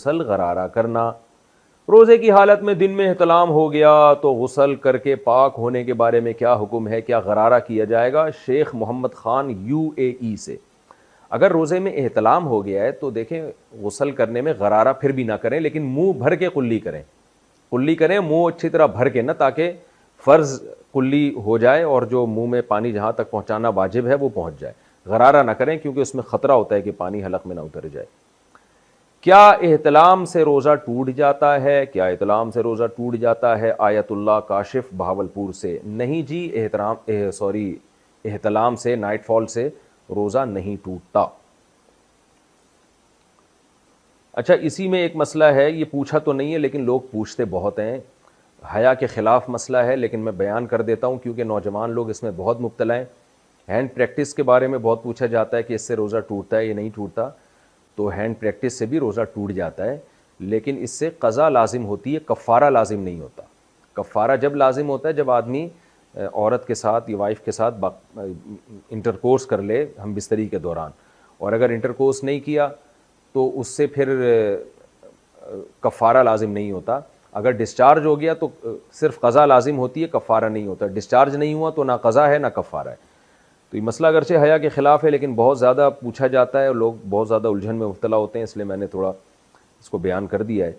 غسل غرارہ کرنا۔ روزے کی حالت میں دن میں احتلام ہو گیا تو غسل کر کے پاک ہونے کے بارے میں کیا حکم ہے، کیا غرارہ کیا جائے گا؟ شیخ محمد خان UAE سے۔ اگر روزے میں احتلام ہو گیا ہے تو دیکھیں غسل کرنے میں غرارہ پھر بھی نہ کریں، لیکن منہ بھر کے قلی کریں، قلی کریں منہ اچھی طرح بھر کے، نہ تاکہ فرض قلی ہو جائے اور جو منہ میں پانی جہاں تک پہنچانا واجب ہے وہ پہنچ جائے۔ غرارہ نہ کریں کیونکہ اس میں خطرہ ہوتا ہے کہ پانی حلق میں نہ اتر جائے۔ کیا احتلام سے روزہ ٹوٹ جاتا ہے؟ کیا احتلام سے روزہ ٹوٹ جاتا ہے؟ آیت اللہ کاشف بہاولپور سے۔ نہیں جی، احتلام سے، نائٹ فال سے روزہ نہیں ٹوٹتا۔ اچھا، اسی میں ایک مسئلہ ہے، یہ پوچھا تو نہیں ہے لیکن لوگ پوچھتے بہت ہیں، حیا کے خلاف مسئلہ ہے لیکن میں بیان کر دیتا ہوں کیونکہ نوجوان لوگ اس میں بہت مبتلا ہیں۔ ہینڈ پریکٹس کے بارے میں بہت پوچھا جاتا ہے کہ اس سے روزہ ٹوٹتا ہے یا نہیں ٹوٹتا، تو ہینڈ پریکٹس سے بھی روزہ ٹوٹ جاتا ہے، لیکن اس سے قضا لازم ہوتی ہے، کفارہ لازم نہیں ہوتا۔ کفارہ جب لازم ہوتا ہے جب آدمی عورت کے ساتھ یا وائف کے ساتھ انٹرکورس کر لے ہم بستری کے دوران، اور اگر انٹرکورس نہیں کیا تو اس سے پھر کفارہ لازم نہیں ہوتا۔ اگر ڈسچارج ہو گیا تو صرف قضا لازم ہوتی ہے، کفارہ نہیں ہوتا۔ ڈسچارج نہیں ہوا تو نہ قضا ہے نہ کفارہ ہے۔ تو یہ مسئلہ اگرچہ حیا کے خلاف ہے لیکن بہت زیادہ پوچھا جاتا ہے اور لوگ بہت زیادہ الجھن میں مبتلا ہوتے ہیں، اس لیے میں نے تھوڑا اس کو بیان کر دیا ہے۔